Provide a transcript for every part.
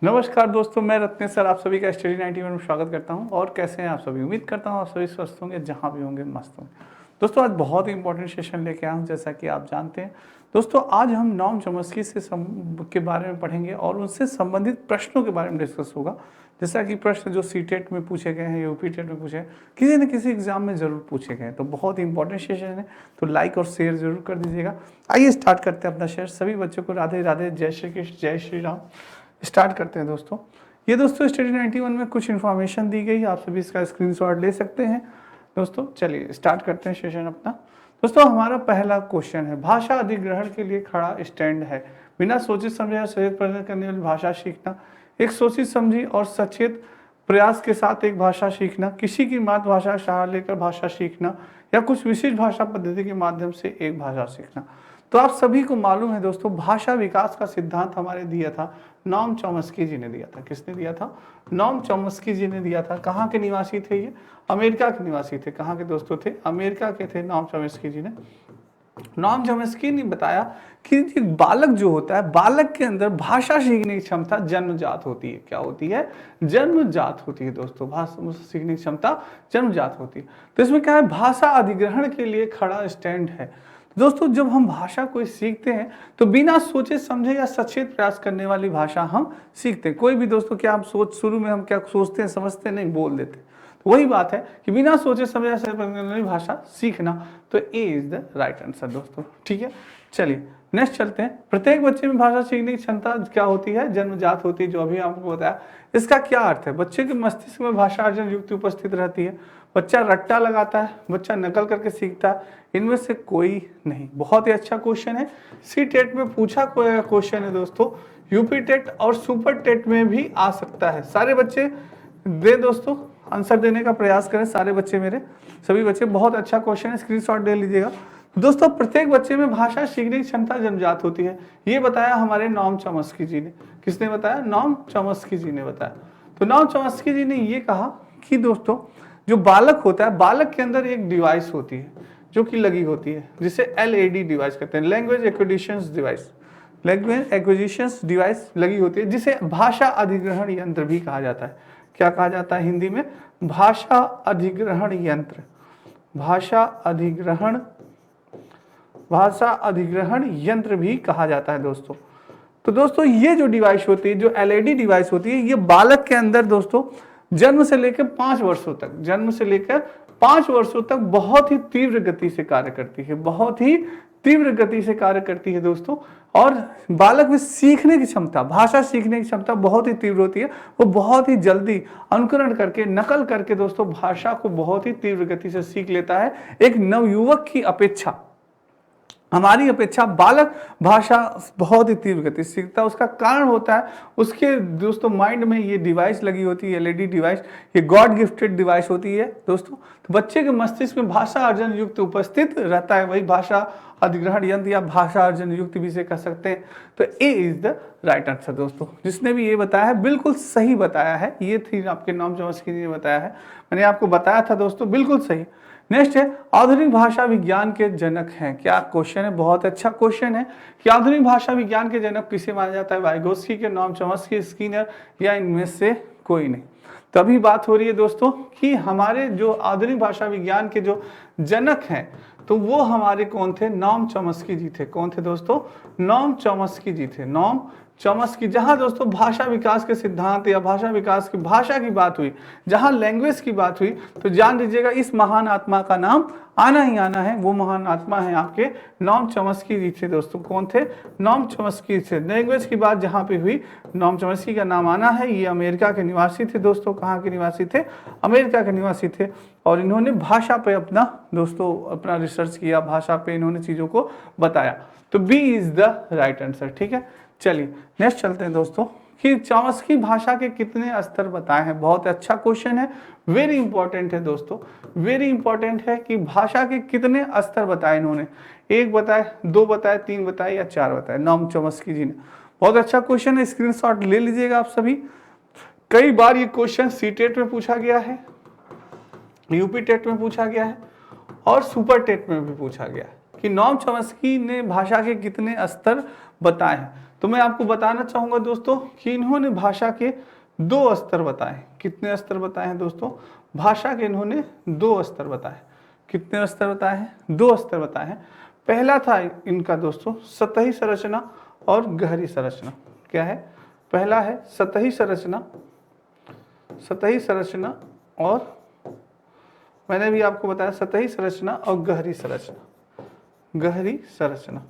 नमस्कार दोस्तों, मैं रत्नेश सर आप सभी का स्टडी 91 में स्वागत करता हूं। और कैसे हैं आप सभी? उम्मीद करता हूं आप सभी स्वस्थ होंगे, जहां भी होंगे मस्त होंगे। दोस्तों आज बहुत ही इंपॉर्टेंट सेशन लेके आया हूं, जैसा कि आप जानते हैं। दोस्तों आज हम नॉर्म चॉम्स्की के बारे में पढ़ेंगे और उनसे संबंधित प्रश्नों के बारे में डिस्कस होगा। जैसा कि प्रश्न जो सीटेट में पूछे गए हैं, यूपी टेट में पूछे हैं, किसी न किसी एग्जाम में जरूर पूछे गए हैं, तो बहुत ही इंपॉर्टेंट सेशन है, तो लाइक और शेयर जरूर कर दीजिएगा। आइए स्टार्ट करते हैं अपना शेयर। सभी बच्चों को राधे राधे, जय श्री कृष्ण, जय श्री राम। स्टार्ट करते हैं दोस्तों। ये दोस्तों स्टडी 91 में कुछ इन्फॉर्मेशन दी गई है, आप सभी इसका स्क्रीनशॉट ले सकते हैं। दोस्तों चलिए स्टार्ट करते हैं सेशन अपना। दोस्तों हमारा पहला क्वेश्चन है, भाषा अधिग्रहण के लिए खड़ा स्टैंड है। बिना सोचे समझे या सचेत प्रयत्न करने वाली भाषा सीखना, एक सोची समझी और सचेत प्रयास के साथ एक भाषा सीखना, किसी की मातृभाषा का सहारा लेकर भाषा सीखना, या कुछ विशिष्ट भाषा पद्धति के माध्यम से एक भाषा सीखना। तो आप सभी को मालूम है दोस्तों, भाषा विकास का सिद्धांत हमारे दिया था नॉर्म चॉम्स्की जी ने दिया था। किसने दिया था? नॉर्म चॉम्स्की जी ने दिया था। कहाँ के निवासी थे ये? अमेरिका के निवासी थे। कहाँ के दोस्तों थे? अमेरिका के थे नॉर्म चॉम्स्की जी ने। नॉर्म चॉम्स्की ने बताया कि एक बालक जो होता है, बालक के अंदर भाषा सीखने की क्षमता जन्मजात होती है। क्या होती है? जन्मजात होती है दोस्तों। भाषा सीखने की क्षमता जन्मजात होती है। तो इसमें क्या है? भाषा अधिग्रहण के लिए खड़ा स्टैंड है। दोस्तों जब हम भाषा कोई सीखते हैं तो बिना सोचे समझे या सचेत प्रयास करने वाली भाषा हम सीखते हैं। कोई भी दोस्तों क्या हम शुरू में हम क्या सोचते हैं, समझते हैं? नहीं, बोल देते। तो वही बात है कि बिना सोचे समझे या सचेत प्रयास करने वाली भाषा सीखना। तो ए इज द राइट आंसर दोस्तों। ठीक है, चलिए नेक्स्ट चलते हैं। प्रत्येक बच्चे में भाषा सीखने की क्षमता क्या होती है? जन्मजात होती है, जो अभी आपको बताया। इसका क्या अर्थ है? बच्चे के मस्तिष्क में भाषा अर्जन युक्ति उपस्थित रहती है। बच्चा रट्टा लगाता है, बच्चा नकल करके सीखता है, इनमें से कोई नहीं। बहुत ही अच्छा क्वेश्चन है, सी टेट में पूछा कोई क्वेश्चन है दोस्तों। यूपी टेट और सुपर टेट में भी आ सकता है। सारे बच्चे दे दोस्तों, आंसर देने का प्रयास करें सारे बच्चे, मेरे सभी बच्चे। बहुत अच्छा क्वेश्चन है, स्क्रीनशॉट ले लीजिएगा दोस्तों। प्रत्येक बच्चे में भाषा सीखने की क्षमता जन्मजात होती है, ये बताया हमारे नॉर्म चॉम्स्की जी ने। किसने बताया? नॉर्म चॉम्स्की जी ने बताया। तो नॉर्म चॉम्स्की जी ने ये कहा कि दोस्तों जो बालक होता है, बालक के अंदर एक डिवाइस होती है जो कि लगी होती है, जिसे LAD डिवाइस कहते हैं, language acquisitions device. Language acquisitions device लगी होती है, जिसे भाषा अधिग्रहण यंत्र भी कहा जाता है। क्या कहा जाता है हिंदी में? भाषा अधिग्रहण यंत्र। भाषा अधिग्रहण यंत्र भी कहा जाता है दोस्तों। तो दोस्तों ये जो डिवाइस होती है, जो LAD डिवाइस होती है, ये बालक के अंदर दोस्तों जन्म से लेकर 5 वर्षों तक बहुत ही तीव्र गति से कार्य करती है। बहुत ही तीव्र गति से कार्य करती है दोस्तों। और बालक में सीखने की क्षमता, भाषा सीखने की क्षमता बहुत ही तीव्र होती है। वो बहुत ही जल्दी अनुकरण करके, नकल करके दोस्तों भाषा को बहुत ही तीव्र गति से सीख लेता है। एक नवयुवक की अपेक्षा, हमारी अपेक्षा बालक भाषा बहुत ही तीव्र गति से सीखता है। उसका कारण होता है उसके दोस्तों माइंड में ये डिवाइस लगी होती है, LAD डिवाइस। ये गॉड गिफ्टेड डिवाइस होती है दोस्तों। तो बच्चे के मस्तिष्क में भाषा अर्जन युक्त उपस्थित रहता है, वही भाषा अधिग्रहण यंत्र या भाषा अर्जन युक्त भी से कह सकते हैं। तो ए इज द राइट आंसर दोस्तों। जिसने भी ये बताया है बिल्कुल सही बताया है। ये थी आपके नॉर्म चॉम्स्की ने बताया है, मैंने आपको बताया था दोस्तों, बिल्कुल सही। नेक्स्ट है, आधुनिक भाषा विज्ञान के जनक हैं। क्या क्वेश्चन है? बहुत अच्छा क्वेश्चन है कि आधुनिक भाषा विज्ञान के जनक किसे माना जाता है? वाइगोत्स्की के, नॉर्म चॉम्स्की, स्किनर, या इनमें से कोई नहीं। तभी बात हो रही है दोस्तों कि हमारे जो आधुनिक भाषा विज्ञान के जो जनक हैं, तो वो हमारे कौन थे? नॉर्म चॉम्स्की जी थे। कौन थे दोस्तों? नॉर्म चॉम्स्की जी थे। Norm Chomsky. जहां दोस्तों भाषा विकास के सिद्धांत या भाषा विकास की, भाषा की बात हुई, जहां लैंग्वेज की बात हुई, तो जान लीजिएगा इस महान आत्मा का नाम आना ही आना है। वो महान आत्मा है आपके नॉर्म चॉम्स्की जी थे दोस्तों। कौन थे? नॉर्म चॉम्स्की थे। लैंग्वेज की बात जहां पे हुई, नॉर्म चॉम्स्की का नाम आना है। ये अमेरिका के निवासी थे दोस्तों। कहाँ के निवासी थे? अमेरिका के निवासी थे। और इन्होंने भाषा पे अपना दोस्तों अपना रिसर्च किया, भाषा पे इन्होंने चीजों को बताया। तो B is the right answer. ठीक है, चलिए नेक्स्ट चलते हैं दोस्तों कि चॉम्स्की भाषा के कितने स्तर बताए हैं। बहुत अच्छा क्वेश्चन है, वेरी इंपॉर्टेंट है दोस्तों, वेरी इंपॉर्टेंट है कि भाषा के कितने स्तर बताए इन्होंने। 1 बताए, 2 बताए, 3 बताए या 4 बताए नॉर्म चॉम्स्की जी ने। बहुत अच्छा क्वेश्चन है, स्क्रीनशॉट ले लीजिएगा आप सभी। कई बार ये क्वेश्चन सी टेट में पूछा गया है, यूपी टेट में पूछा गया है और सुपर टेट में भी पूछा गया है कि नॉर्म चॉम्स्की ने भाषा के कितने स्तर बताए हैं। तो मैं आपको बताना चाहूँगा दोस्तों कि इन्होंने भाषा के 2 स्तर बताए। कितने स्तर बताए हैं दोस्तों? भाषा के इन्होंने 2 स्तर बताए। कितने स्तर बताए हैं? 2 स्तर बताए हैं। पहला था इनका दोस्तों सतही संरचना और गहरी संरचना। क्या है? पहला है सतही संरचना, सतही संरचना और मैंने भी आपको बताया सतही संरचना और गहरी संरचना। गहरी संरचना,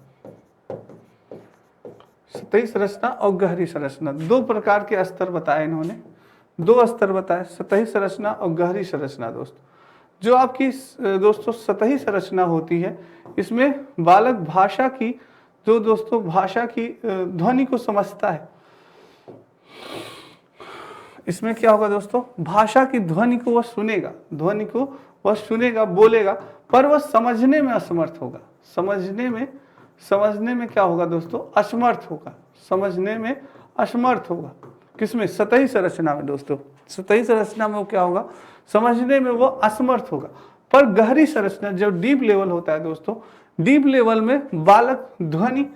सतही संरचना और गहरी संरचना 2 प्रकार के स्तर बताए इन्होंने। 2 स्तर बताए, सतही संरचना और गहरी संरचना। दोस्तों जो आपकी दोस्तों सतही संरचना होती है, इसमें बालक भाषा की जो दोस्तों भाषा की ध्वनि को समझता है। इसमें क्या होगा दोस्तों? भाषा की ध्वनि को वह सुनेगा, ध्वनि को वह सुनेगा, बोलेगा, पर वह समझने में असमर्थ होगा। समझने में क्या होगा दोस्तों? असमर्थ होगा। समझने में असमर्थ होगा। किसमें? सतही संरचना में दोस्तों। सतही संरचना में वो क्या होगा? समझने में वो असमर्थ होगा। पर गहरी संरचना जब डीप लेवल होता है दोस्तों, डीप लेवल में बालक ध्वनि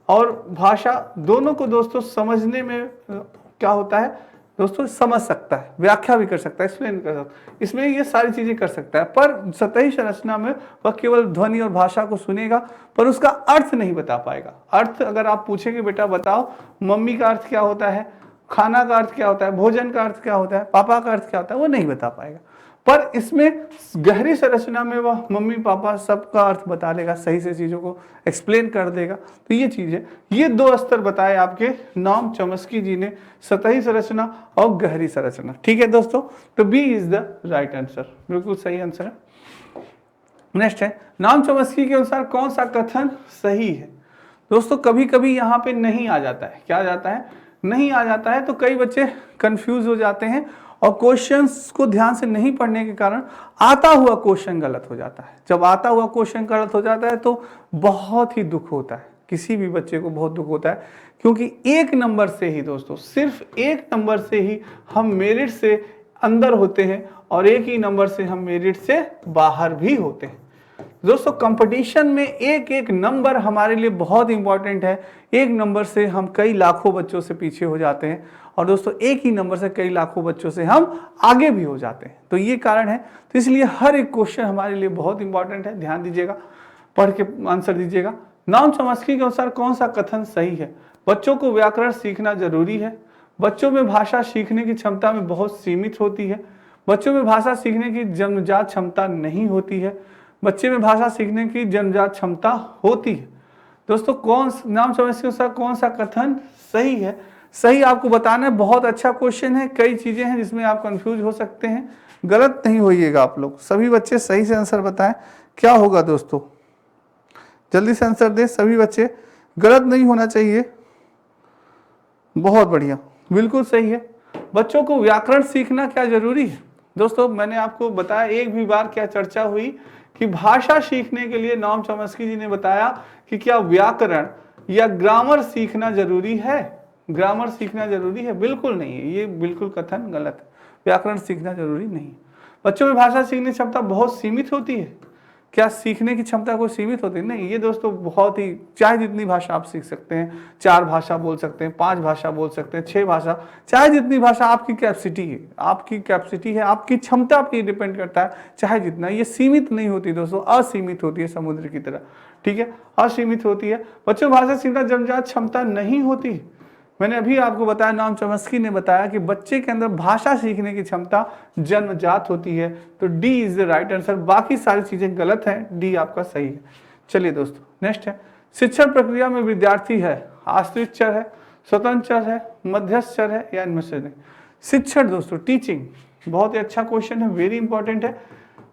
और भाषा दोनों को दोस्तों समझने में क्या होता है दोस्तों? समझ सकता है, व्याख्या भी कर सकता है, एक्सप्लेन कर सकता है, इसमें ये सारी चीजें कर सकता है। पर सतही संरचना में वह केवल ध्वनि और भाषा को सुनेगा, पर उसका अर्थ नहीं बता पाएगा। अर्थ अगर आप पूछेंगे बेटा बताओ मम्मी का अर्थ क्या होता है, खाना का अर्थ क्या होता है, भोजन का अर्थ क्या होता है, पापा का अर्थ क्या होता है, वो नहीं बता पाएगा। पर इसमें गहरी संरचना में वह मम्मी पापा सबका अर्थ बता देगा, सही से चीजों को एक्सप्लेन कर देगा। तो ये चीज है। ये 2 स्तर बताए आपके नॉम चॉम्स्की जी ने, सतही संरचना और गहरी संरचना। ठीक है दोस्तों, तो B is the right answer, बिल्कुल सही आंसर है। नेक्स्ट है नॉम चॉम्स्की के अनुसार कौन सा कथन सही है? दोस्तों कभी कभी यहाँ पे नहीं आ जाता है। क्या आ जाता है? नहीं आ जाता है। तो कई बच्चे कंफ्यूज हो जाते हैं और क्वेश्चंस को ध्यान से नहीं पढ़ने के कारण आता हुआ क्वेश्चन गलत हो जाता है। जब आता हुआ क्वेश्चन गलत हो जाता है तो बहुत ही दुख होता है, किसी भी बच्चे को बहुत दुख होता है, क्योंकि 1 नंबर से ही दोस्तों, सिर्फ 1 नंबर से ही हम मेरिट से अंदर होते हैं और 1 ही नंबर से हम मेरिट से बाहर भी होते हैं। दोस्तों कंपटीशन में एक नंबर हमारे लिए बहुत इंपॉर्टेंट है। 1 नंबर से हम कई लाखों बच्चों से पीछे हो जाते हैं और दोस्तों 1 ही नंबर से कई लाखों बच्चों से हम आगे भी हो जाते हैं। तो ये कारण है। तो इसलिए हर एक क्वेश्चन हमारे लिए बहुत इंपॉर्टेंट है। ध्यान दीजिएगा, पढ़ के आंसर दीजिएगा। नॉम चॉम्स्की के अनुसार कौन सा कथन सही है? बच्चों को व्याकरण सीखना जरूरी है। बच्चों में भाषा सीखने की क्षमता में बहुत सीमित होती है। बच्चों में भाषा सीखने की जन्मजात क्षमता नहीं होती है। बच्चे में भाषा सीखने की जन्मजात क्षमता होती है। दोस्तों नॉम चॉम्स्की के अनुसार कौन सा कथन सही है? सही आपको बताना है। बहुत अच्छा क्वेश्चन है। कई चीजें हैं जिसमें आप कंफ्यूज हो सकते हैं। गलत नहीं होइएगा आप लोग। सभी बच्चे सही से आंसर बताएं। क्या होगा दोस्तों? जल्दी से आंसर दें सभी बच्चे। गलत नहीं होना चाहिए। बहुत बढ़िया, बिल्कुल सही है। बच्चों को व्याकरण सीखना क्या जरूरी है? दोस्तों मैंने आपको बताया, एक भी बार क्या चर्चा हुई कि भाषा सीखने के लिए नॉम चॉम्स्की जी ने बताया कि क्या व्याकरण या ग्रामर सीखना जरूरी है? ग्रामर सीखना जरूरी है? बिल्कुल नहीं है। ये बिल्कुल कथन गलत है। व्याकरण सीखना जरूरी नहीं है। बच्चों में भाषा सीखने की क्षमता बहुत सीमित होती है। क्या सीखने की क्षमता कोई सीमित होती है? नहीं। ये दोस्तों बहुत ही, चाहे जितनी भाषा आप सीख सकते हैं, 4 भाषा बोल सकते हैं, 5 भाषा बोल सकते हैं, 6 भाषा, चाहे जितनी भाषा आपकी कैपेसिटी है, आपकी कैपेसिटी है, आपकी क्षमता पर डिपेंड करता है, चाहे जितना। ये सीमित नहीं होती दोस्तों, असीमित होती है, समुद्र की तरह। ठीक है, असीमित होती है। बच्चों में भाषा सीखना जन्मजात क्षमता नहीं होती। मैंने अभी आपको बताया, नॉम चॉम्स्की ने बताया कि बच्चे के अंदर भाषा सीखने की क्षमता जन्मजात होती है। तो D is the right answer. बाकी सारी चीजें गलत हैं, डी आपका सही है। चलिए दोस्तों नेक्स्ट है, शिक्षण प्रक्रिया में विद्यार्थी है आश्रित चर है, स्वतंत्र चर है, मध्यस्थ चर है या इनमें से नहीं? शिक्षण दोस्तों, टीचिंग, बहुत ही अच्छा क्वेश्चन है, वेरी इंपॉर्टेंट है।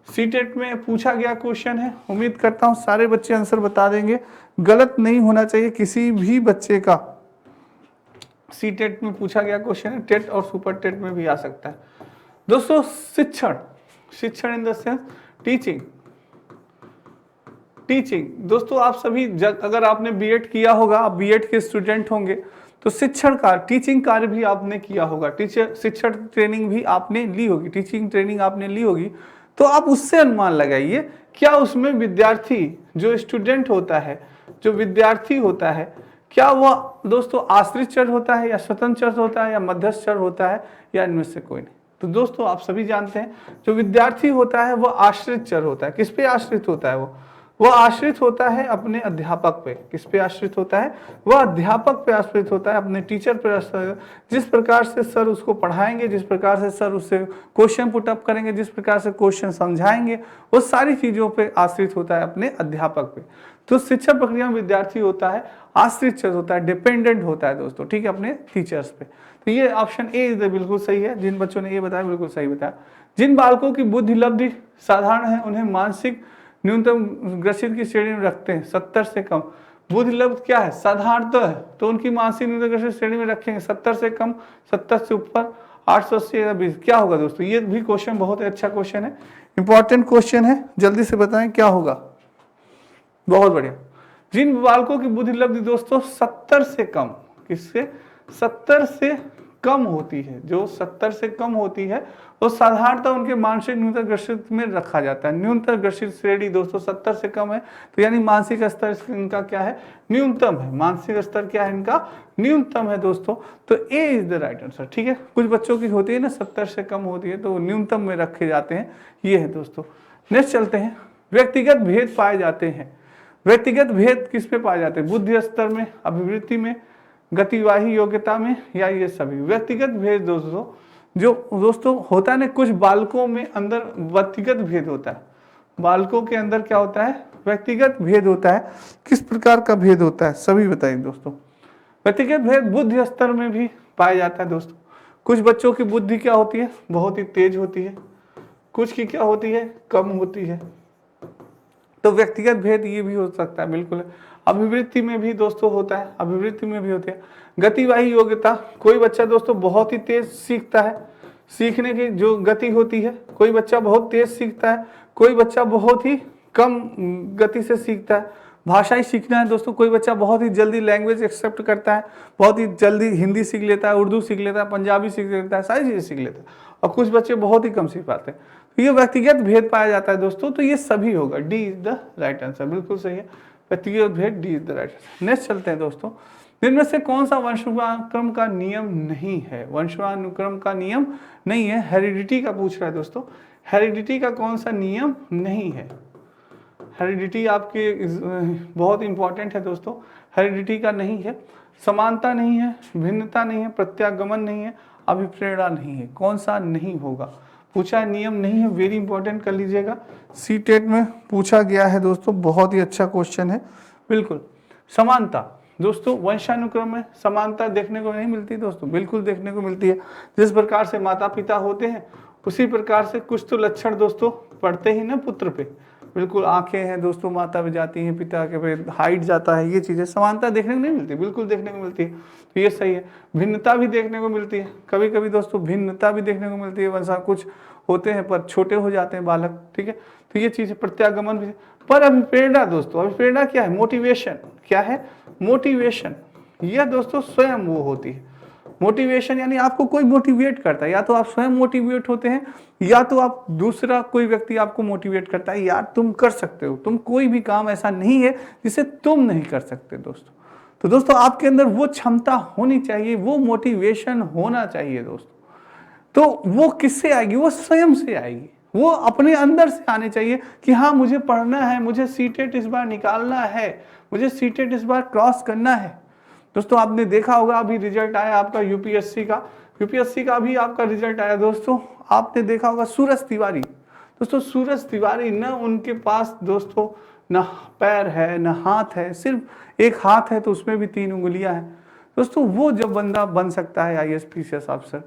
सीटेट में पूछा गया क्वेश्चन है। उम्मीद करता हूँ सारे बच्चे आंसर बता देंगे। गलत नहीं होना चाहिए किसी भी बच्चे का। सीटेट में पूछा गया क्वेश्चन है, टेट और सुपर टेट में भी आ सकता है। दोस्तों शिक्षण, शिक्षण इन द सेंस टीचिंग। टीचिंग दोस्तों आप सभी अगर आपने बीएड किया होगा, आप बीएड के स्टूडेंट होंगे, तो शिक्षण कार्य, टीचिंग कार्य भी आपने किया होगा। टीचर शिक्षण ट्रेनिंग भी आपने ली होगी, टीचिंग ट्रेनिंग आपने ली होगी। तो आप उससे अनुमान लगाइए, क्या उसमें विद्यार्थी जो स्टूडेंट होता है, जो विद्यार्थी होता है, क्या वह दोस्तों आश्रित चर होता है या स्वतंत्र चर होता है या मध्यस्थ चर होता है या इनमें से कोई नहीं? तो दोस्तों आप सभी जानते हैं जो विद्यार्थी होता है वह आश्रित चर होता है। किस पे आश्रित होता है वह आश्रित होता है अपने अध्यापक पे। किस पे आश्रित होता है? वह अध्यापक पे आश्रित होता है, अपने टीचर पे आश्रित। जिस प्रकार से सर उसको पढ़ाएंगे, जिस प्रकार से सर उससे क्वेश्चन पुटअप करेंगे, जिस प्रकार से क्वेश्चन समझाएंगे, वो सारी चीजों पे आश्रित होता है अपने अध्यापक पे। तो शिक्षा प्रक्रिया में विद्यार्थी होता है आश्रित चर होता है, डिपेंडेंट होता है दोस्तों, ठीक है, अपने टीचर्स पे। तो ये ऑप्शन ए बिल्कुल सही है। जिन बच्चों ने ये बताया बिल्कुल सही बताया। जिन बालकों की बुद्धि लब्धि साधारण है उन्हें मानसिक न्यूनतम ग्रसित की श्रेणी में रखते हैं 70 से कम। बुद्धि लब्ध क्या है? साधारणतः है, तो उनकी मानसिक न्यूनतम ग्रसित श्रेणी में रखेंगे 70 से कम, 70 से ऊपर, 880 या 20। क्या होगा दोस्तों? ये भी क्वेश्चन बहुत अच्छा क्वेश्चन है, इंपॉर्टेंट क्वेश्चन है, जल्दी से बताएं क्या होगा। बहुत बढ़िया। जिन बालकों की बुद्धि लब्धि दोस्तों 70 से कम, किससे? 70 से कम होती है, जो 70 से कम होती है वो साधारणतः उनके मानसिक न्यूनतम ग्रसित में रखा जाता है। न्यूनतम ग्रसित श्रेणी दोस्तों 70 से कम है, तो यानी मानसिक स्तर इनका क्या है? न्यूनतम है। मानसिक स्तर क्या है इनका? न्यूनतम है दोस्तों। तो ए इज द राइट आंसर, ठीक है। कुछ बच्चों की होती है ना 70 से कम होती है, तो न्यूनतम में रखे जाते हैं, ये है दोस्तों। नेक्स्ट चलते हैं। व्यक्तिगत भेद पाए जाते हैं। व्यक्तिगत भेद किस पे पाए जाते हैं? बुद्धि स्तर में, अभिवृत्ति में, गतिवाही योग्यता में, या ये सभी? व्यक्तिगत भेद दोस्तों जो दोस्तों होता है ना, कुछ बालकों में अंदर व्यक्तिगत भेद होता है। बालकों के अंदर क्या होता है? व्यक्तिगत भेद होता है। किस प्रकार का भेद होता है सभी बताइए दोस्तों। व्यक्तिगत भेद बुद्धि स्तर में भी पाया जाता है दोस्तों। कुछ बच्चों की बुद्धि क्या होती है? बहुत ही तेज होती है, कुछ की क्या होती है? कम होती है। तो व्यक्तिगत भेद ये भी हो सकता है, बिल्कुल। अभिवृत्ति में भी दोस्तों होता है, अभिवृत्ति में भी होती है। गतिवाही योग्यता, कोई बच्चा दोस्तों बहुत ही तेज सीखता है, सीखने की जो गति होती है, कोई बच्चा बहुत तेज सीखता है, कोई बच्चा बहुत ही कम गति से सीखता है। भाषाई सीखना है दोस्तों, कोई बच्चा बहुत ही जल्दी लैंग्वेज एक्सेप्ट करता है, बहुत ही जल्दी हिंदी सीख लेता है, उर्दू सीख लेता है, पंजाबी सीख लेता है, सारी चीजें सीख लेता है, और कुछ बच्चे बहुत ही कम सीख पाते हैं। तो ये व्यक्तिगत भेद पाया जाता है दोस्तों, तो ये सभी होगा, D is the right answer, बिल्कुल सही है। व्यक्तिगत भेद D is the right answer. Next चलते हैं दोस्तों। इनमें से कौन सा वंशानुक्रम का नियम नहीं है? वंशानुक्रम का नियम नहीं है, हेरिडिटी का पूछ रहा है दोस्तों। हेरिडिटी का कौन सा नियम नहीं है? हेरिडिटी आपके बहुत इंपॉर्टेंट है दोस्तों। हेरिडिटी का नहीं है, समानता नहीं है, भिन्नता नहीं है, प्रत्यागमन नहीं है, अभिप्रेरणा नहीं है। कौन सा नहीं होगा? पूछा नियम नहीं है, वेरी इंपॉर्टेंट कर लीजिएगा, सीटेट में पूछा गया है दोस्तों, बहुत ही अच्छा क्वेश्चन है। बिल्कुल समानता दोस्तों, वंशानुक्रम में समानता देखने को नहीं मिलती दोस्तों, बिल्कुल देखने को मिलती है। जिस प्रकार से माता पिता होते हैं उसी प्रकार से कुछ तो लक्षण दोस्तों पड़ते ही ना पुत्र पे। बिल्कुल आंखें हैं दोस्तों माता पे जाती हैं, पिता के पे हाइट जाता है, ये चीजें समानता देखने को नहीं मिलती, बिल्कुल देखने को मिलती है, तो ये सही है। भिन्नता भी देखने को मिलती है, कभी कभी दोस्तों भिन्नता भी देखने को मिलती है, वंशा कुछ होते हैं पर छोटे हो जाते हैं बालक, ठीक है, तो ये चीज है। प्रत्यागमन भी। पर अभिप्रेरणा दोस्तों, अभिप्रेरणा क्या है? मोटिवेशन। क्या है? मोटिवेशन। यह दोस्तों स्वयं वो होती है। मोटिवेशन यानी आपको कोई मोटिवेट करता है, या तो आप स्वयं मोटिवेट होते हैं, या तो आप दूसरा कोई व्यक्ति आपको मोटिवेट करता है, यार तुम कर सकते हो, तुम कोई भी काम ऐसा नहीं है जिसे तुम नहीं कर सकते दोस्तों। तो दोस्तों आपके अंदर वो क्षमता होनी चाहिए, वो मोटिवेशन होना चाहिए दोस्तों। तो वो किससे आएगी? वो स्वयं से आएगी, वो अपने अंदर से आने चाहिए कि हाँ मुझे पढ़ना है, मुझे सीटेट इस बार निकालना है, मुझे सीटेट इस बार क्रॉस करना है। दोस्तों आपने देखा होगा अभी रिजल्ट आया आपका यूपीएससी का अभी आपका रिजल्ट आया दोस्तों, आपने देखा होगा सूरज तिवारी। दोस्तों सूरज तिवारी न उनके पास दोस्तों न पैर है न हाथ है, सिर्फ एक हाथ है तो उसमें भी 3 उंगलियां हैं दोस्तों। वो जब बंदा बन सकता है आईएएस पीसीएस अफसर,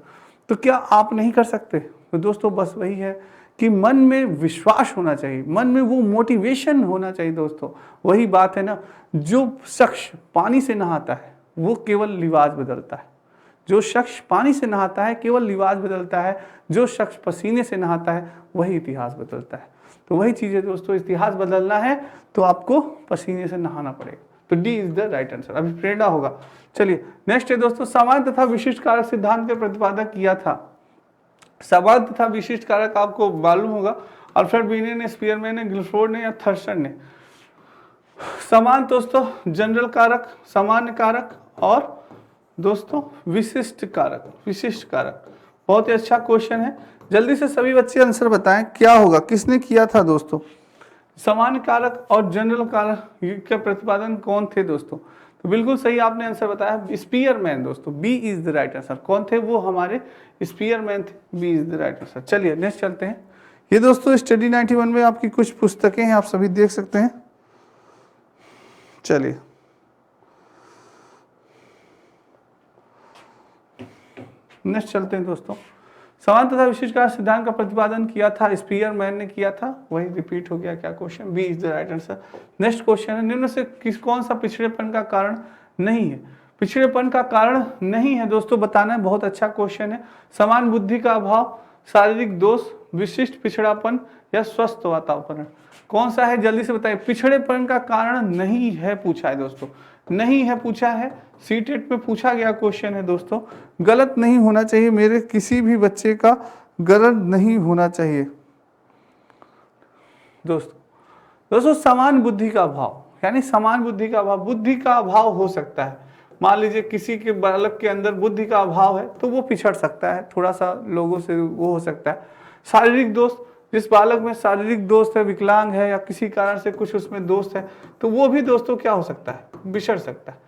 तो क्या आप नहीं कर सकते? तो दोस्तों बस वही है कि मन में विश्वास होना चाहिए, मन में वो मोटिवेशन होना चाहिए दोस्तों। वही बात है ना, जो शख्स पानी से नहाता है वो केवल लिबास बदलता है, जो शख्स पानी से नहाता है केवल लिबास बदलता है, जो शख्स पसीने से नहाता है वही इतिहास बदलता है। तो वही चीज़ है दोस्तों, इतिहास बदलना है तो आपको पसीने से नहाना पड़ेगा। तो D is the right answer, अभी प्रेरणा होगा। चलिए नेक्स्ट है दोस्तों, सामान्य तथा विशिष्ट कारक सिद्धांत का प्रतिपादन किया था। सामान्य तथा विशिष्ट कारक आपको मालूम होगा, अल्फ्रेड बीने ने, स्पीयरमैन ने, गिलफोर्ड ने या थर्स्टन ने। समान दोस्तों जनरल कारक, सामान्य कारक और दोस्तों विशिष्ट कारक। विशिष्ट कारक बहुत ही अच्छा क्वेश्चन है। जल्दी से सभी बच्चे आंसर बताएं क्या होगा, किसने किया था दोस्तों? सामान्य कारक और जनरल कारक के प्रतिपादन कौन थे दोस्तों? तो बिल्कुल सही आपने आंसर बताया, स्पीयरमैन दोस्तों। B is the right answer. कौन थे वो? हमारे स्पीयरमैन थे। B is the right answer. चलिए नेक्स्ट चलते हैं। ये दोस्तों स्टडी 91 में आपकी कुछ पुस्तकें हैं, आप सभी देख सकते हैं। चलिए नेक्स्ट चलते हैं दोस्तों। समान तथा विशिष्ट कारक सिद्धांत का प्रतिपादन किया था स्पीयरमैन ने किया था। वही रिपीट हो गया क्या question? B is the right answer. Next question है, निम्न से कौन सा पिछड़ेपन का कारण नहीं है? पिछड़ेपन का कारण नहीं है दोस्तों बताना है। बहुत अच्छा क्वेश्चन है। समान बुद्धि का अभाव, शारीरिक दोष, विशिष्ट पिछड़ापन या स्वस्थ वातावरण, कौन सा है? जल्दी से बताइए। पिछड़ेपन का कारण नहीं है पूछा है दोस्तों, नहीं है पूछा है। सीटेट में पूछा गया क्वेश्चन है दोस्तों। गलत नहीं होना चाहिए, मेरे किसी भी बच्चे का गलत नहीं होना चाहिए दोस्तों समान बुद्धि का अभाव, यानी समान बुद्धि का अभाव, बुद्धि का अभाव हो सकता है। मान लीजिए किसी के बालक के अंदर बुद्धि का अभाव है तो वो पिछड़ सकता है, थोड़ा सा लोगों से वो हो सकता है। शारीरिक दोष, जिस बालक में शारीरिक दोष है, विकलांग है या किसी कारण से कुछ उसमें दोष है, तो वो भी दोस्तों क्या हो सकता है? बिछड़ सकता है।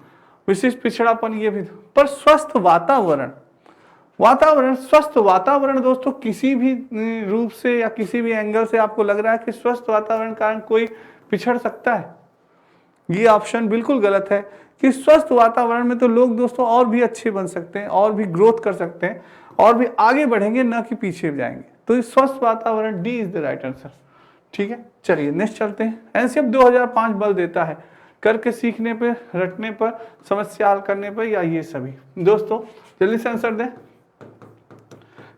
विशिष्ट पिछड़ापन ये भी। पर स्वस्थ वातावरण, स्वस्थ वातावरण दोस्तों किसी भी रूप से या किसी भी एंगल से आपको लग रहा है कि स्वस्थ वातावरण के कारण कोई पिछड़ सकता है? ये ऑप्शन बिल्कुल गलत है कि स्वस्थ वातावरण में तो लोग दोस्तों और भी अच्छे बन सकते हैं, और भी ग्रोथ कर सकते हैं, और भी आगे बढ़ेंगे, न कि पीछे जाएंगे। तो स्वस्थ वातावरण, D is the right answer. ठीक है, चलिए नेक्स्ट चलते हैं। एनसीएफ 2005 बल देता है करके सीखने पे, रटने पर, समस्या हल करने पर, या ये सभी? दोस्तों जल्दी से आंसर दें।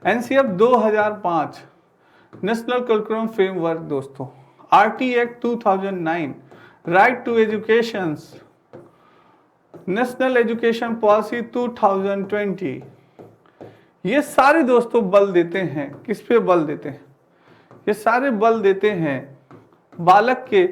एनसीएफ 2005 नेशनल करिकुलम फ्रेमवर्क दोस्तों, RT act 2009, right to education, national education policy 2020, ये सारे दोस्तों बल देते हैं। किस पे बल देते हैं? ये सारे बल देते हैं बालक के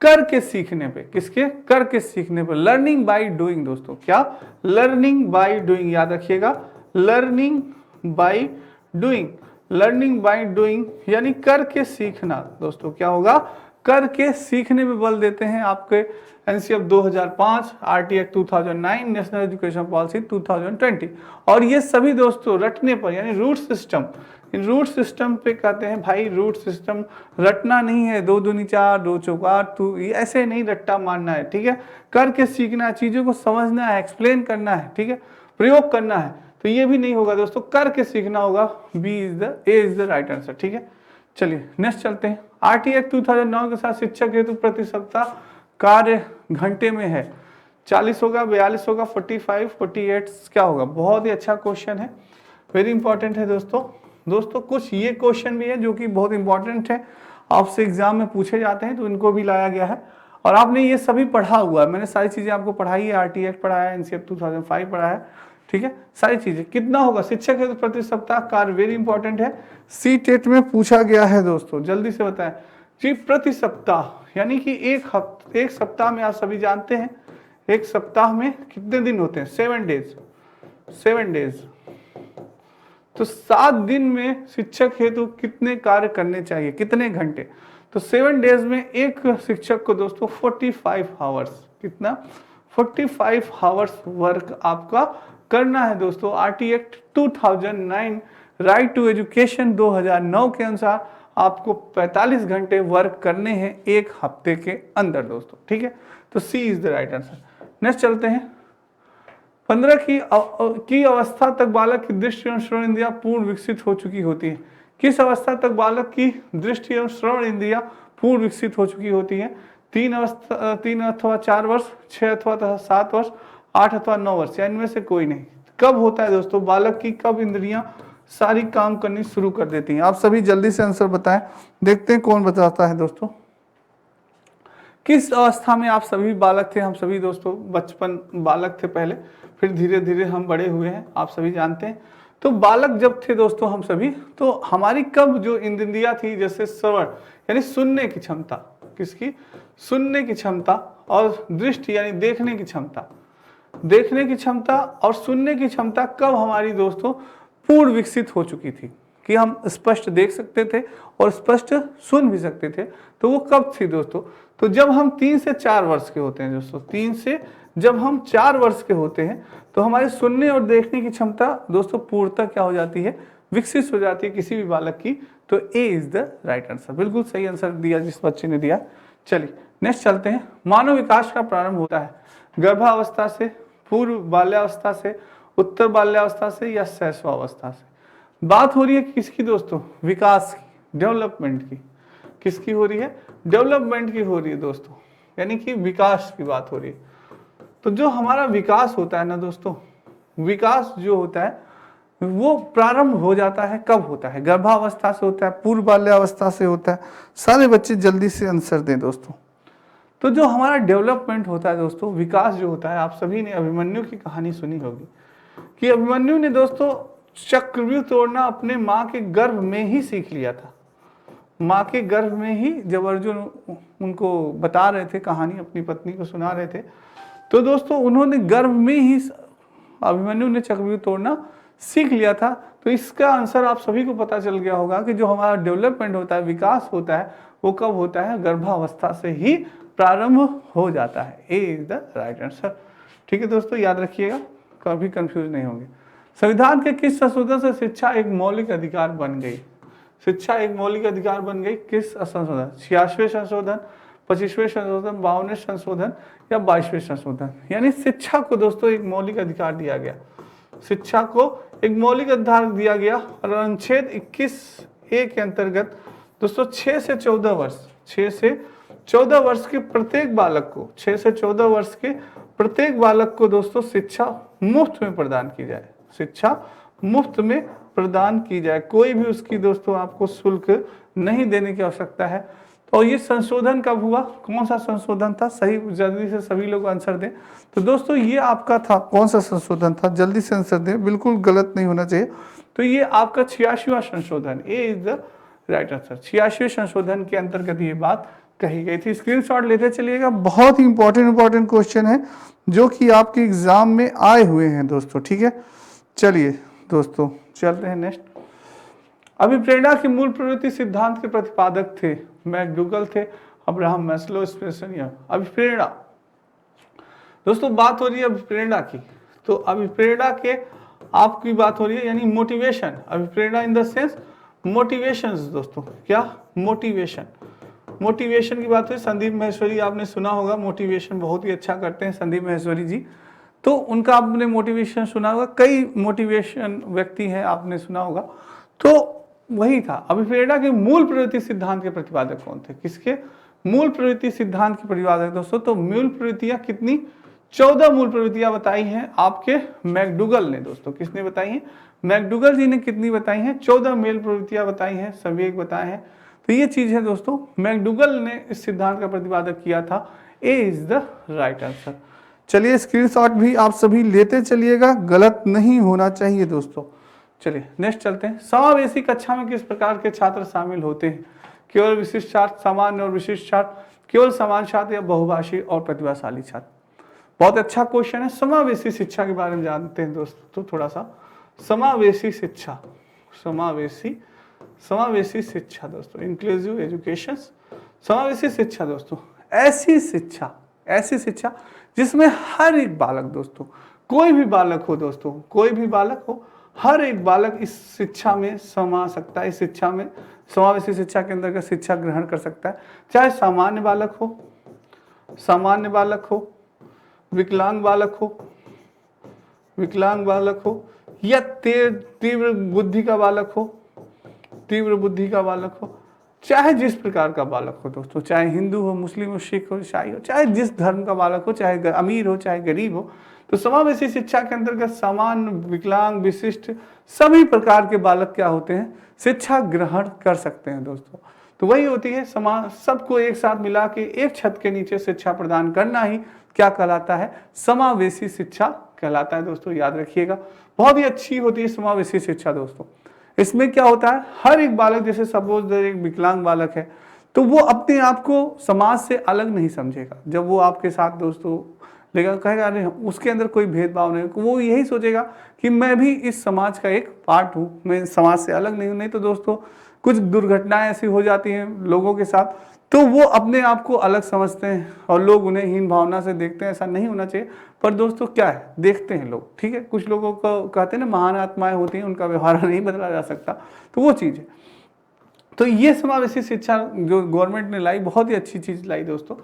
कर के सीखने पे। किसके? कर के सीखने पे। लर्निंग बाय डूइंग दोस्तों। क्या? लर्निंग बाय डूइंग, याद रखिएगा, learning by doing. Learning by doing यानी कर के सीखना दोस्तों। क्या होगा? कर के सीखने में बल देते हैं आपके NCF 2005, RT act 2009, national education policy 2020। और ये सभी दोस्तों रटने पर, यानी रूट सिस्टम, इन रूट सिस्टम पे कहते हैं भाई, रूट सिस्टम रटना नहीं है, 2 दूनी 4, 2 चौक 8, ऐसे नहीं रट्टा मारना है। ठीक है, करके सीखना है, चीजों को समझना है, एक्सप्लेन करना है, ठीक है, प्रयोग करना है। तो ये भी नहीं होगा दोस्तों, करके सीखना होगा। B is the, A is the right answer. ठीक है, चलिए नेक्स्ट चलते हैं। आरटी एक्ट 2009 के साथ शिक्षक हेतु प्रति सप्ताह कार्य घंटे में है, 40 होगा, 42 होगा, 45, 48, क्या होगा? बहुत ही अच्छा क्वेश्चन है, वेरी इंपॉर्टेंट है दोस्तों कुछ ये क्वेश्चन भी है जो कि बहुत इंपॉर्टेंट है, आपसे एग्जाम में पूछे जाते हैं, तो इनको भी लाया गया है। और आपने ये सभी पढ़ा हुआ है, मैंने सारी चीजें आपको पढ़ाई है, आरटी एक्ट पढ़ा है, एनसीएफ 2005 पढ़ा है। ठीक है, सारी चीजें। कितना होगा शिक्षक हेतु प्रति सप्ताह कार्य? वेरी इंपॉर्टेंट है, सी टेट में पूछा गया है दोस्तों। जल्दी से बताएं जी। प्रति सप्ताह यानी कि एक सप्ताह में, आप सभी जानते हैं एक सप्ताह में कितने दिन होते हैं? 7 डेज। 7 डेज, तो 7 दिन में शिक्षक हेतु कितने कार्य करने चाहिए, कितने घंटे? तो 7 डेज में एक शिक्षक को दोस्तों 45 आवर्स, कितना? 45 आवर्स वर्क आपका करना है दोस्तों। RT act 2009, right to education 2009 के अनुसार आपको 45 घंटे वर्क करने हैं एक हफ्ते के अंदर दोस्तों। ठीक है, तो C is the right answer. Next चलते हैं। 15 की अवस्था तक बालक की दृष्टि एवं श्रवण इंद्रियां पूर्ण विकसित हो चुकी होती है। किस अवस्था तक बालक की दृष्टि एवं श्रवण इंद्रियां पूर्ण विकसित हो चुकी होती है? 3 अथवा 4 वर्ष, 6 अथवा 7 वर्ष, 8 अथवा 9 वर्ष, या इनमें से कोई नहीं। कब होता है दोस्तों बालक की, कब इंद्रियां सारी काम करनी शुरू कर देती हैं? आप सभी जल्दी से आंसर बताएं, देखते हैं कौन बताता है दोस्तों। किस अवस्था में आप सभी बालक थे? हम सभी दोस्तों बचपन बालक थे पहले, फिर धीरे धीरे हम बड़े हुए हैं, आप सभी जानते हैं। तो बालक जब थे दोस्तों हम सभी, तो हमारी कब जो इंद्रियां थी, जैसे श्रवण यानी सुनने की क्षमता, किसकी? सुनने की क्षमता और दृष्टि यानी देखने की क्षमता। देखने की क्षमता और सुनने की क्षमता कब हमारी दोस्तों पूर्ण विकसित हो चुकी थी कि हम स्पष्ट देख सकते थे और स्पष्ट सुन भी सकते थे? तो वो कब थी दोस्तों? तो जब हम 3 से 4 वर्ष के होते हैं दोस्तों। 3 से जब हम 4 वर्ष के होते हैं तो हमारे सुनने और देखने की क्षमता दोस्तों पूर्णतः क्या हो जाती है? विकसित हो जाती है किसी भी बालक की। तो ए इज द राइट आंसर। बिल्कुल सही आंसर दिया जिस बच्चे ने दिया। चलिए नेक्स्ट चलते हैं। मानव विकास का प्रारंभ होता है गर्भावस्था से, पूर्व बाल्यावस्था से, उत्तर बाल्यावस्था से या शैशवावस्था से? बात हो रही है किसकी दोस्तों? विकास की, डेवलपमेंट की। किसकी हो रही है? डेवलपमेंट की हो रही है दोस्तों, यानी कि विकास की बात हो रही है। तो जो हमारा विकास होता है ना दोस्तों, विकास जो होता है वो प्रारंभ हो जाता है कब होता है? गर्भावस्था से होता है, पूर्व बाल्यावस्था से होता है। सारे बच्चे जल्दी से आंसर दें दोस्तों। तो जो हमारा डेवलपमेंट होता है दोस्तों, विकास जो होता है, आप सभी ने अभिमन्यु की कहानी सुनी होगी कि अभिमन्यु ने दोस्तों चक्रव्यूह तोड़ना अपने माँ के गर्भ में ही सीख लिया था। माँ के गर्भ में ही जब अर्जुन उनको बता रहे थे कहानी, अपनी पत्नी को सुना रहे थे, तो दोस्तों उन्होंने गर्भ में ही अभिमन्यु ने चक्रव्यूह तोड़ना सीख लिया था। तो इसका आंसर आप सभी को पता चल गया होगा कि जो हमारा डेवलपमेंट होता है, विकास होता है, वो कब होता है? गर्भावस्था से ही प्रारंभ हो जाता है। ए इज द राइट आंसर। ठीक है दोस्तों, याद रखिएगा, कभी कंफ्यूज नहीं होंगे। संविधान के किस संशोधन से शिक्षा एक मौलिक अधिकार बन गई? शिक्षा एक मौलिक अधिकार बन गई किस संशोधन? 86वें संशोधन, 25वें संशोधन, 52वें संशोधन या 22वें संशोधन? यानी शिक्षा को दोस्तों एक मौलिक अधिकार दिया गया। शिक्षा को एक मौलिक अधिकार दिया गया और अनुच्छेद 21A के अंतर्गत दोस्तों 6 से 14 वर्ष, 6 से 14 वर्ष के प्रत्येक बालक को, 6 से 14 वर्ष के प्रत्येक बालक को दोस्तों शिक्षा मुफ्त में प्रदान की जाए। शिक्षा मुफ्त में प्रदान की जाए, कोई भी उसकी दोस्तों आपको शुल्क नहीं देने की आवश्यकता है। तो ये संशोधन कब हुआ? कौन सा संशोधन था? सही, जल्दी से सभी लोग आंसर दें। तो दोस्तों ये आपका था, कौन सा संशोधन था? जल्दी से आंसर दें, बिल्कुल गलत नहीं होना चाहिए। तो ये आपका 86वां संशोधन, ए इज द राइट आंसर। 86वें संशोधन के अंतर्गत ये बात कही गई थी। स्क्रीनशॉट लेते चलिएगा, बहुत ही इंपॉर्टेंट क्वेश्चन है जो कि आपके एग्जाम में आए हुए हैं दोस्तों। ठीक है, चलिए दोस्तों चलते हैं नेक्स्ट। अभिप्रेरणा के मूल प्रवृत्ति सिद्धांत के प्रतिपादक थे मैकडूगल थे, अब्राहम मैस्लो, स्पेंसर। अभिप्रेरणा दोस्तों बात हो रही है अभिप्रेरणा की, तो अभिप्रेरणा के आपकी बात हो रही है यानी मोटिवेशन। अभिप्रेरणा इन द सेंस मोटिवेशंस दोस्तों, क्या? मोटिवेशन, मोटिवेशन की बात हुई। संदीप महेश्वरी आपने सुना होगा, मोटिवेशन बहुत ही अच्छा करते हैं संदीप महेश्वरी जी, तो उनका आपने मोटिवेशन सुना होगा। कई मोटिवेशन व्यक्ति हैं आपने सुना होगा, तो वही था। अभिप्रेरणा के मूल प्रवृत्ति सिद्धांत के प्रतिपादक कौन थे? किसके मूल प्रवृत्ति सिद्धांत के प्रतिपादक दोस्तों? तो मूल प्रवृत्तियां कितनी? 14 मूल प्रवृत्तियां बताई हैं आपके मैकडूगल ने दोस्तों। किसने बताई हैं? मैकडूगल जी ने कितनी बताई हैं? 14 मूल प्रवृत्तियां बताई हैं, सभी एक बताए हैं। तो ये चीज है दोस्तों, मैकडूगल ने इस सिद्धांत का प्रतिपादक किया था। ए इज द राइट आंसर। चलिए स्क्रीनशॉट भी आप सभी लेते चलिएगा, गलत नहीं होना चाहिए दोस्तों। चलिए नेक्स्ट चलते हैं। समावेशी कक्षा में किस प्रकार के छात्र शामिल होते हैं? केवल विशिष्ट छात्र, सामान्य और विशिष्ट छात्र, केवल समान छात्र या बहुभाषी और प्रतिभाशाली छात्र? बहुत अच्छा क्वेश्चन है। समावेशी शिक्षा के बारे में जानते हैं दोस्तों थोड़ा सा। समावेशी शिक्षा, समावेशी शिक्षा दोस्तों, इंक्लूसिव एजुकेशन। समावेशी शिक्षा दोस्तों ऐसी शिक्षा जिसमें हर एक बालक दोस्तों, कोई भी बालक हो दोस्तों, कोई भी बालक हो, हर एक बालक इस शिक्षा में समा सकता है। इस शिक्षा में, समावेशी शिक्षा के अंतर्गत शिक्षा ग्रहण कर सकता है, चाहे सामान्य बालक हो, विकलांग बालक हो या तीव्र बुद्धि का बालक हो, चाहे जिस प्रकार का बालक हो दोस्तों, चाहे हिंदू हो, मुस्लिम हो, सिख हो, ईसाई हो, चाहे जिस धर्म का बालक हो, चाहे अमीर हो चाहे गरीब हो। तो समावेशी शिक्षा के अंतर्गत सामान्य, विकलांग, विशिष्ट सभी प्रकार के बालक क्या होते हैं? शिक्षा ग्रहण कर सकते हैं दोस्तों। तो वही होती है सबको एक साथ मिला के एक छत के नीचे शिक्षा प्रदान करना ही क्या कहलाता है? समावेशी शिक्षा कहलाता है दोस्तों, याद रखिएगा। बहुत ही अच्छी होती है समावेशी शिक्षा दोस्तों। इसमें क्या होता है? हर एक बालक, जैसे सपोज एक विकलांग बालक है तो वो अपने आप को समाज से अलग नहीं समझेगा। जब वो आपके साथ दोस्तों लेगा, कहेगा अरे उसके अंदर कोई भेदभाव नहीं, वो यही सोचेगा कि मैं भी इस समाज का एक पार्ट हूँ, मैं समाज से अलग नहीं हूँ। नहीं तो दोस्तों कुछ दुर्घटनाएं ऐसी हो जाती हैं लोगों के साथ, तो वो अपने आप को अलग समझते हैं और लोग उन्हें हीन भावना से देखते हैं। ऐसा नहीं होना चाहिए, पर दोस्तों क्या है, देखते हैं लोग, ठीक है। कुछ लोगों को कहते हैं ना महान आत्माएं होती हैं, उनका व्यवहार नहीं बदला जा सकता, तो वो चीज़ है। तो ये समावेशी शिक्षा जो गवर्नमेंट ने लाई, बहुत ही अच्छी चीज़ लाई दोस्तों।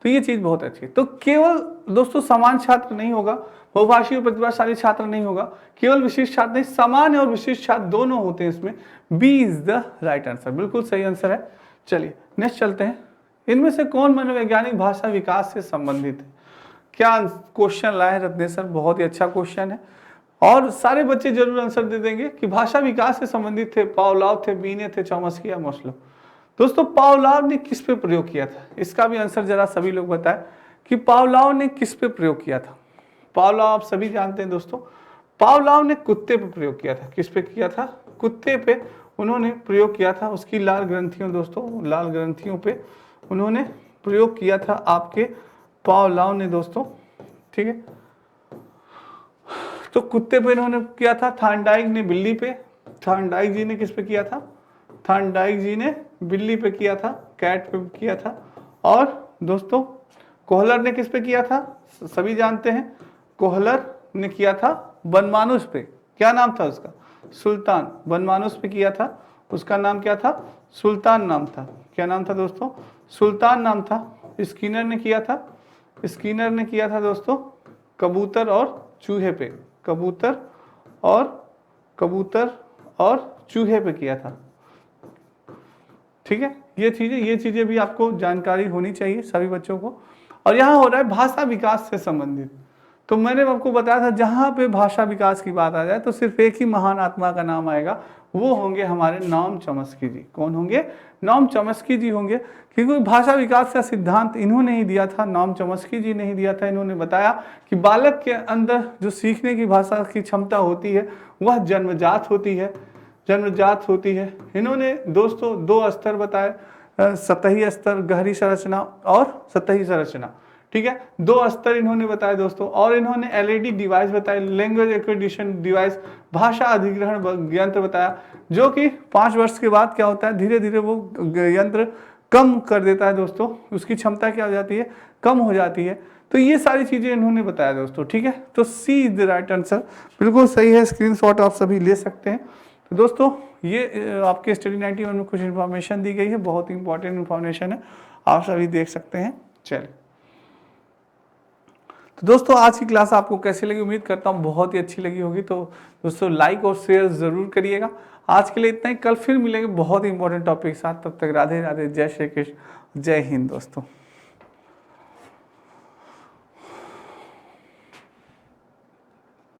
तो ये चीज़ बहुत अच्छी है। तो केवल दोस्तों समान छात्र नहीं होगा, बहुभाषी और प्रतिभाशाली छात्र नहीं होगा, केवल विशिष्ट छात्र नहीं, सामान्य और विशिष्ट छात्र दोनों होते हैं इसमें। B is the right answer, बिल्कुल सही आंसर है। चलिए नेक्स्ट चलते हैं। इनमें से कौन मनोवैज्ञानिक भाषा विकास से संबंधित है? क्या क्वेश्चन लाए रत्नेश सर, बहुत ही अच्छा क्वेश्चन है और सारे बच्चे जरूर आंसर दे देंगे कि भाषा विकास से संबंधित थे। पावलोव थे, बीने थे, चॉम्स्की या मास्लो। दोस्तों पावलोव ने किस पे प्रयोग किया था, इसका भी आंसर जरा सभी लोग बताएं कि पावलोव ने किस पे प्रयोग किया था। पावलोव आप सभी जानते हैं दोस्तों, पावलोव ने कुत्ते पे प्रयोग किया था। किस पे किया था? कुत्ते पे उन्होंने प्रयोग किया था। उसकी लाल ग्रंथियों दोस्तों, लाल ग्रंथियों पे उन्होंने प्रयोग किया था आपके पावलोव ने दोस्तों, ठीक है। तो कुत्ते पे इन्होंने किया था, थार्नडाइक ने बिल्ली पे, थार्नडाइक जी ने किस पे किया था? थार्नडाइक जी ने बिल्ली पे किया था, कैट पे किया था। और दोस्तों कोहलर ने किस पे किया था? सभी जानते हैं, कोहलर ने किया था बनमानुस पे। क्या नाम था उसका? सुल्तान। बनमानुस पे किया था, उसका नाम क्या था? सुल्तान नाम था। क्या नाम था दोस्तों? सुल्तान नाम था। स्किनर ने किया था, स्किनर ने किया था दोस्तों कबूतर और चूहे पे, कबूतर और चूहे पे किया था, ठीक है। ये चीजें भी आपको जानकारी होनी चाहिए सभी बच्चों को। और यहाँ हो रहा है भाषा विकास से संबंधित। तो मैंने आपको बताया था जहाँ पे भाषा विकास की बात आ जाए तो सिर्फ एक ही महान आत्मा का नाम आएगा, वो होंगे हमारे नॉम चॉम्स्की जी। कौन होंगे? नॉम चॉम्स्की जी होंगे, क्योंकि भाषा विकास का सिद्धांत इन्होंने ही दिया था, नॉम चॉम्स्की जी ने ही दिया था। इन्होंने बताया कि बालक के अंदर जो सीखने की भाषा की क्षमता होती है वह जन्मजात होती है, जन्मजात होती है। इन्होंने दोस्तों 2 स्तर बताए, सतही स्तर, गहरी संरचना और सतही संरचना, ठीक है। 2 स्तर इन्होंने बताए दोस्तों। और इन्होंने एलईडी डिवाइस बताए, लैंग्वेज एक्विजिशन डिवाइस, भाषा अधिग्रहण यंत्र बताया, जो कि 5 वर्ष के बाद क्या होता है, धीरे धीरे वो यंत्र कम कर देता है दोस्तों, उसकी क्षमता क्या हो जाती है, कम हो जाती है। तो ये सारी चीजें इन्होंने बताया दोस्तों, ठीक है। तो C is the right answer, बिल्कुल सही है। स्क्रीनशॉट आप सभी ले सकते हैं। तो दोस्तों ये आपके स्टडी 91 में कुछ इन्फॉर्मेशन दी गई है, बहुत ही इंपॉर्टेंट इन्फॉर्मेशन है, आप सभी देख सकते हैं। चलिए तो दोस्तों आज की क्लास आपको कैसी लगी, उम्मीद करता हूँ बहुत ही अच्छी लगी होगी। तो दोस्तों लाइक और शेयर जरूर करिएगा। आज के लिए इतना ही, कल फिर मिलेंगे बहुत ही इंपॉर्टेंट टॉपिक के साथ। तब तक राधे राधे, जय श्री कृष्ण, जय हिंद दोस्तों।